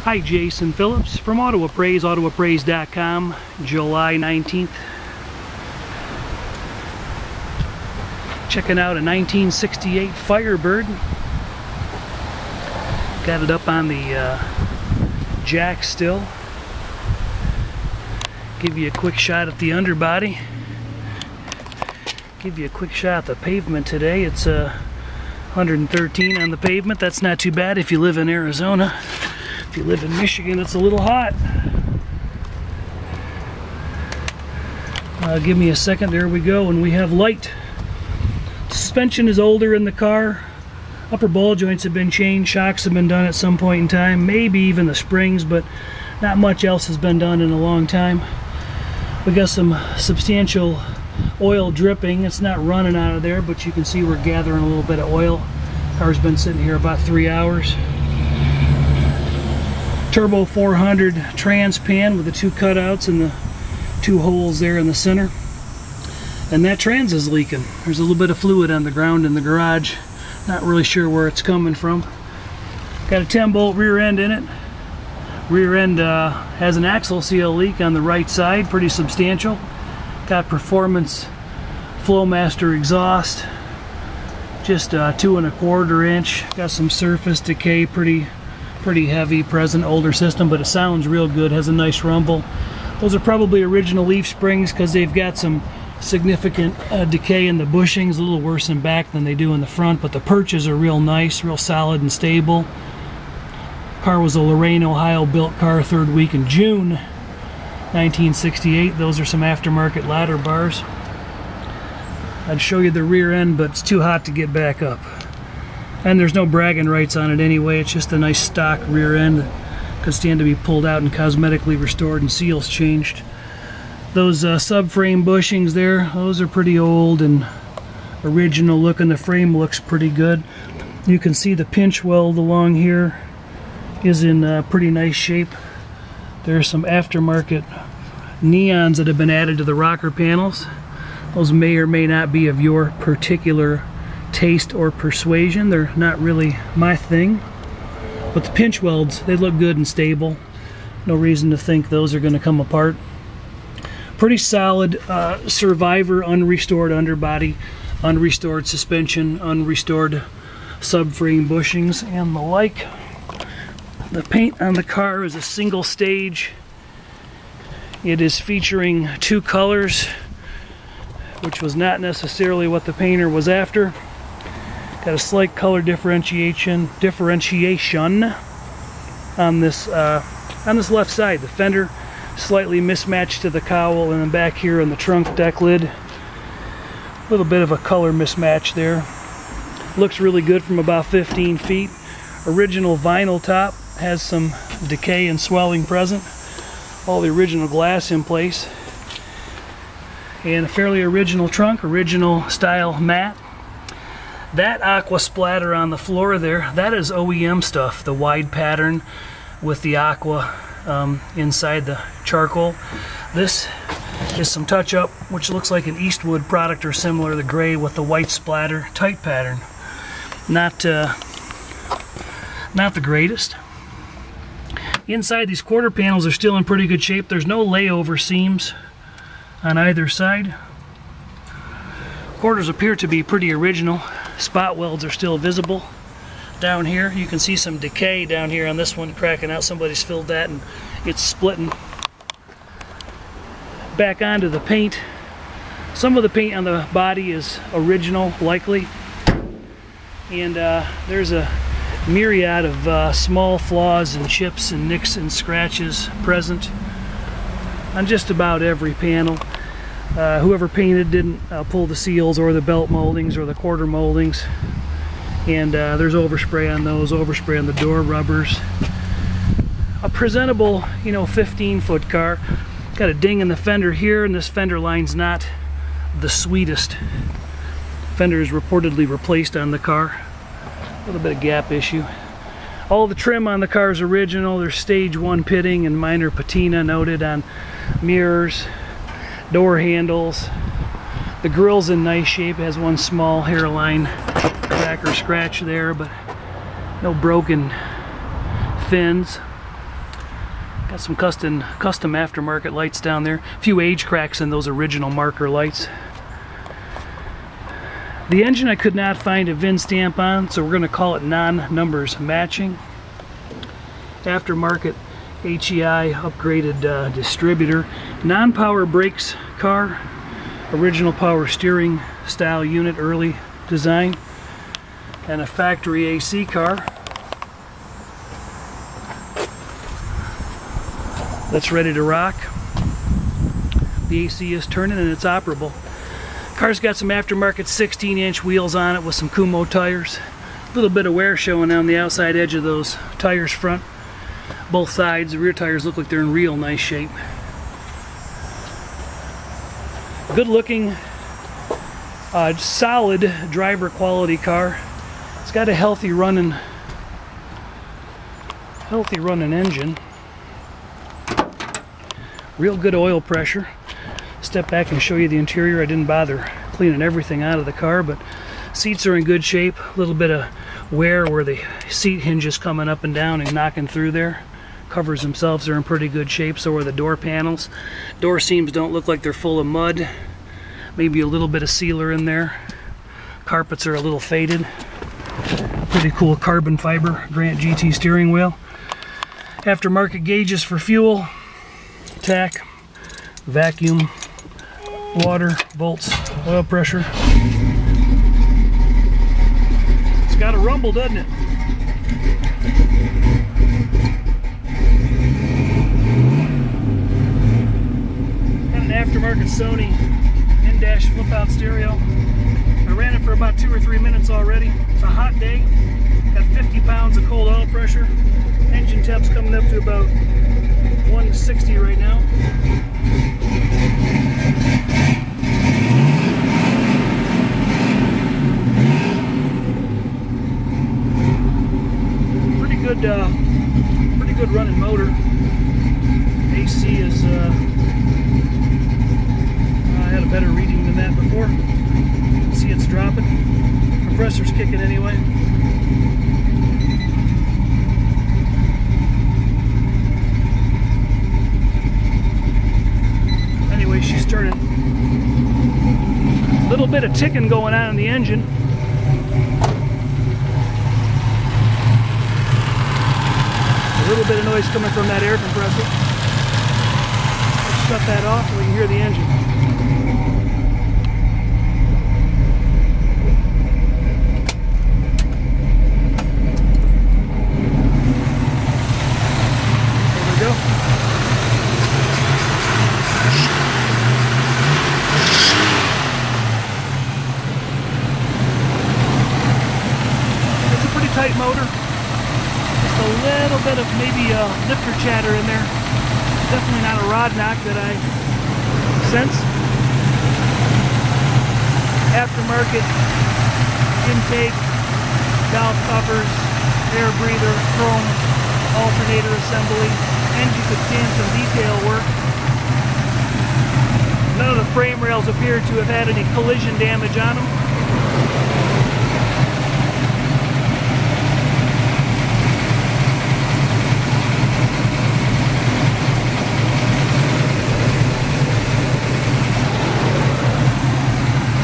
Hi, Jason Phillips from Auto Appraise, autoappraise.com, July 19th. Checking out a 1968 Firebird. Got it up on the jack still. Give you a quick shot at the underbody. Give you a quick shot at the pavement today. It's 113 on the pavement. That's not too bad if you live in Arizona. If you live in Michigan, it's a little hot. Give me a second. There we go, and we have light. Suspension is older in the car. Upper ball joints have been changed. Shocks have been done at some point in time. Maybe even the springs, but not much else has been done in a long time. We got some substantial oil dripping. It's not running out of there, but you can see we're gathering a little bit of oil. Car's been sitting here about 3 hours. Turbo 400 trans pan with the 2 cutouts and the 2 holes there in the center. And that trans is leaking. There's a little bit of fluid on the ground in the garage. Not really sure where it's coming from. Got a 10-bolt rear end in it. Rear end has an axle seal leak on the right side, pretty substantial. Got Performance Flowmaster exhaust, just 2 1/4 inch. Got some surface decay, pretty heavy present, older system, but it sounds real good, has a nice rumble. Those are probably original leaf springs because they've got some significant decay in the bushings, a little worse in back than they do in the front, but the perches are real nice, real solid and stable. Car was a Lorain, Ohio built car, 3rd week in June 1968. Those are some aftermarket ladder bars. I'd show you the rear end, but it's too hot to get back up. And there's no bragging rights on it anyway. It's just a nice stock rear end that could stand to be pulled out and cosmetically restored and seals changed. Those subframe bushings there, those are pretty old and original looking. The frame looks pretty good. You can see the pinch weld along here is in pretty nice shape. There's some aftermarket neons that have been added to the rocker panels. Those may or may not be of your particular taste or persuasion. They're not really my thing. But the pinch welds, they look good and stable. No reason to think those are going to come apart. Pretty solid Survivor unrestored underbody, unrestored suspension, unrestored subframe bushings and the like. The paint on the car is a single stage. It is featuring 2 colors, which was not necessarily what the painter was after. Got a slight color differentiation on this left side. The fender slightly mismatched to the cowl, and then back here in the trunk deck lid, a little bit of a color mismatch there. Looks really good from about 15 feet. Original vinyl top, has some decay and swelling present. All the original glass in place. And a fairly original trunk, original style mat. That aqua splatter on the floor there, that is OEM stuff. The wide pattern with the aqua inside the charcoal. This is some touch-up, which looks like an Eastwood product or similar, the gray with the white splatter, tight pattern. Not the greatest. Inside, these quarter panels are still in pretty good shape. There's no layover seams on either side. Quarters appear to be pretty original. Spot welds are still visible. Down here, you can see some decay down here on this one, cracking out. Somebody's filled that and it's splitting. Back onto the paint. Some of the paint on the body is original, likely. And there's a myriad of small flaws and chips and nicks and scratches present on just about every panel. Whoever painted didn't pull the seals or the belt moldings or the quarter moldings, and there's overspray on those, overspray on the door rubbers. A presentable, 15-foot car. Got a ding in the fender here, and this fender line's not the sweetest. Fender is reportedly replaced on the car. A little bit of gap issue. All the trim on the car is original. There's stage 1 pitting and minor patina noted on mirrors, door handles. The grill's in nice shape. It has one small hairline crack or scratch there, but no broken fins. Got some custom aftermarket lights down there. A few age cracks in those original marker lights. The engine I could not find a VIN stamp on, so we're going to call it non-numbers matching. Aftermarket HEI upgraded distributor. Non-power brakes car. Original power steering style unit, early design. And a factory AC car that's ready to rock. The AC is turning and it's operable. Car's got some aftermarket 16-inch wheels on it with some Kumho tires. A little bit of wear showing on the outside edge of those tires front. Both sides, the rear tires look like they're in real nice shape. Good looking, solid driver quality car. It's got a healthy running engine. Real good oil pressure. Step back and show you the interior. I didn't bother cleaning everything out of the car, but seats are in good shape. A little bit of wear where the seat hinges coming up and down and knocking through there. Covers themselves are in pretty good shape, so are the door panels. Door seams don't look like they're full of mud. Maybe a little bit of sealer in there. Carpets are a little faded. Pretty cool carbon fiber Grant GT steering wheel. Aftermarket gauges for fuel, tack, vacuum, water, volts, oil pressure. It's got a rumble, doesn't it? Got an aftermarket Sony in-dash flip-out stereo. I ran it for about 2 or 3 minutes already. It's a hot day. Got 50 pounds of cold oil pressure. Engine temp's coming up to about 160 right now. Pretty good running motor. AC is I had a better reading than that before. See, it's dropping. Compressor's kicking anyway. Anyway, she's turning. A little bit of ticking going on in the engine. A little bit of noise coming from that air compressor. Let's shut that off and we can hear the engine. There we go. It's a pretty tight motor. A little bit of maybe lifter chatter in there. Definitely not a rod knock that I sense. Aftermarket intake, valve covers, air breather, chrome, alternator assembly. Engine could stand some detail work. None of the frame rails appear to have had any collision damage on them.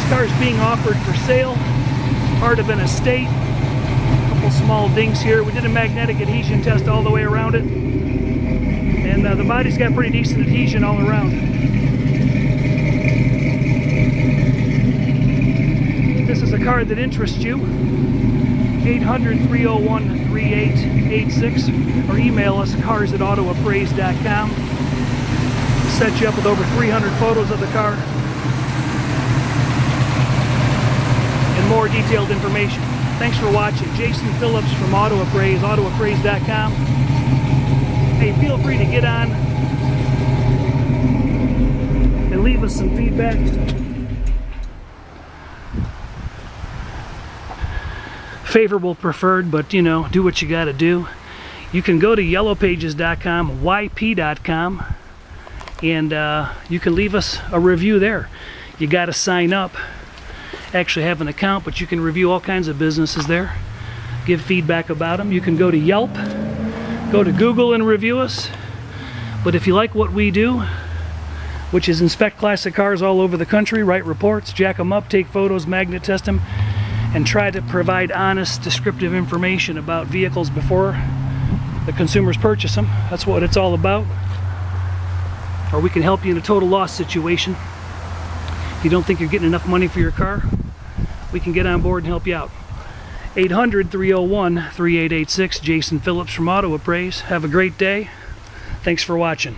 Car's being offered for sale, part of an estate. A couple small dinks here. We did a magnetic adhesion test all the way around it, and the body's got pretty decent adhesion all around. If this is a car that interests you, 800-301-3886 or email us cars@autoappraise.com. We'll set you up with over 300 photos of the car and more detailed information. Thanks for watching. Jason Phillips from Auto Appraise, autoappraise.com. Hey, feel free to get on and leave us some feedback. Favorable preferred, but you know, do what you gotta do. You can go to yellowpages.com, yp.com, and you can leave us a review there. You gotta sign up, actually have an account, but you can review all kinds of businesses there, give feedback about them. You can go to Yelp, go to Google and review us. But if you like what we do, which is inspect classic cars all over the country, write reports, jack them up, take photos, magnet test them, and try to provide honest, descriptive information about vehicles before the consumers purchase them. That's what it's all about. Or we can help you in a total loss situation. If you don't think you're getting enough money for your car, we can get on board and help you out. 800-301-3886, Jason Phillips from Auto Appraise. Have a great day. Thanks for watching.